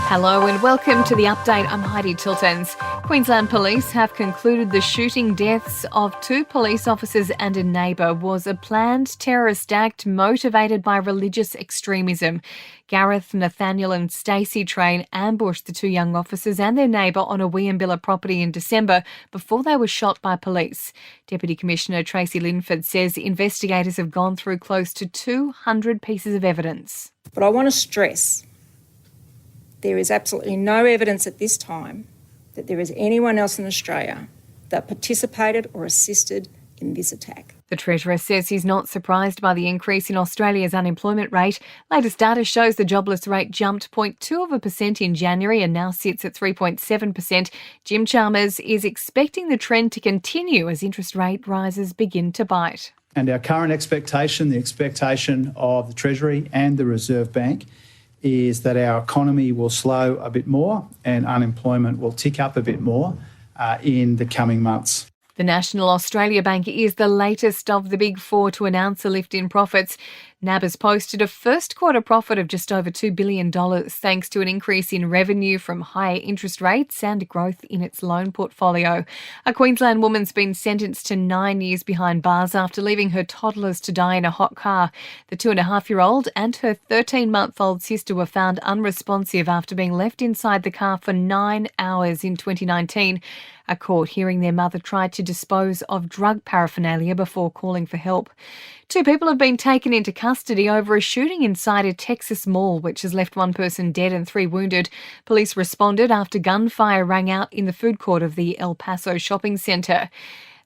Hello and welcome to The Update. I'm Heidi Tiltons. Queensland Police have concluded the shooting deaths of 2 police officers and a neighbour was a planned terrorist act motivated by religious extremism. Gareth, Nathaniel and Stacey Train ambushed the 2 young officers and their neighbour on a Weeambilla property in December before they were shot by police. Deputy Commissioner Tracy Linford says investigators have gone through close to 200 pieces of evidence. But I want to stress there is absolutely no evidence at this time that there is anyone else in Australia that participated or assisted in this attack. The Treasurer says he's not surprised by the increase in Australia's unemployment rate. Latest data shows the jobless rate jumped 0.2% in January and now sits at 3.7%. Jim Chalmers is expecting the trend to continue as interest rate rises begin to bite. And our current expectation, the expectation of the Treasury and the Reserve Bank, is that our economy will slow a bit more and unemployment will tick up a bit more in the coming months. The National Australia Bank is the latest of the big 4 to announce a lift in profits. NAB has posted a first quarter profit of just over $2 billion thanks to an increase in revenue from higher interest rates and growth in its loan portfolio. A Queensland woman's been sentenced to 9 years behind bars after leaving her toddlers to die in a hot car. The 2.5-year-old and her 13-month-old sister were found unresponsive after being left inside the car for 9 hours in 2019. A court hearing their mother tried to dispose of drug paraphernalia before calling for help. 2 people have been taken into custody over a shooting inside a Texas mall, which has left 1 person dead and 3 wounded. Police responded after gunfire rang out in the food court of the El Paso shopping centre.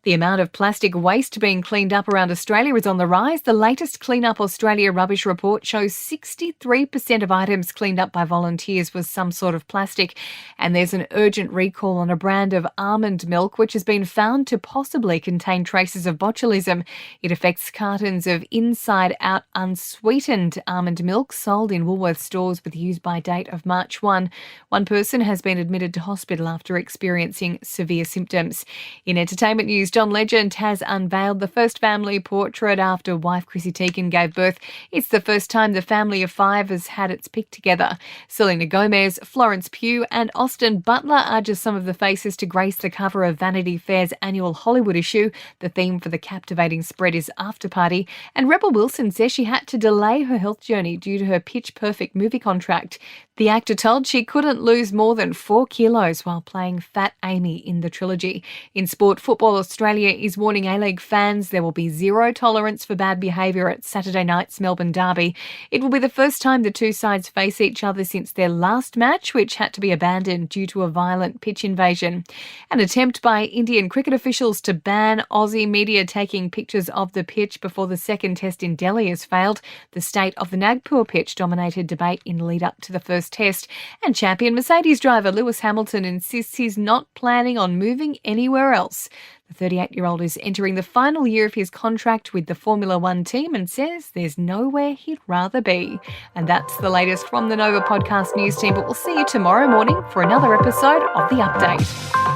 The amount of plastic waste being cleaned up around Australia is on the rise. The latest Clean Up Australia rubbish report shows 63% of items cleaned up by volunteers was some sort of plastic. And there's an urgent recall on a brand of almond milk which has been found to possibly contain traces of botulism. It affects cartons of inside-out unsweetened almond milk sold in Woolworths stores with use-by date of March 1. 1 person has been admitted to hospital after experiencing severe symptoms. In entertainment news, John Legend has unveiled the first family portrait after wife Chrissy Teigen gave birth. It's the first time the family of 5 has had its pic together. Selena Gomez, Florence Pugh and Austin Butler are just some of the faces to grace the cover of Vanity Fair's annual Hollywood issue. The theme for the captivating spread is After Party. And Rebel Wilson says she had to delay her health journey due to her Pitch Perfect movie contract. The actor told she couldn't lose more than 4 kilos while playing Fat Amy in the trilogy. In sport, Football Australia is warning A-League fans there will be zero tolerance for bad behaviour at Saturday night's Melbourne derby. It will be the first time the 2 sides face each other since their last match, which had to be abandoned due to a violent pitch invasion. An attempt by Indian cricket officials to ban Aussie media taking pictures of the pitch before the second test in Delhi has failed. The state of the Nagpur pitch dominated debate in lead-up to the first test. And champion Mercedes driver Lewis Hamilton insists he's not planning on moving anywhere else. The 38-year-old is entering the final year of his contract with the Formula One team and says there's nowhere he'd rather be. And that's the latest from the Nova Podcast News team, but we'll see you tomorrow morning for another episode of The Update.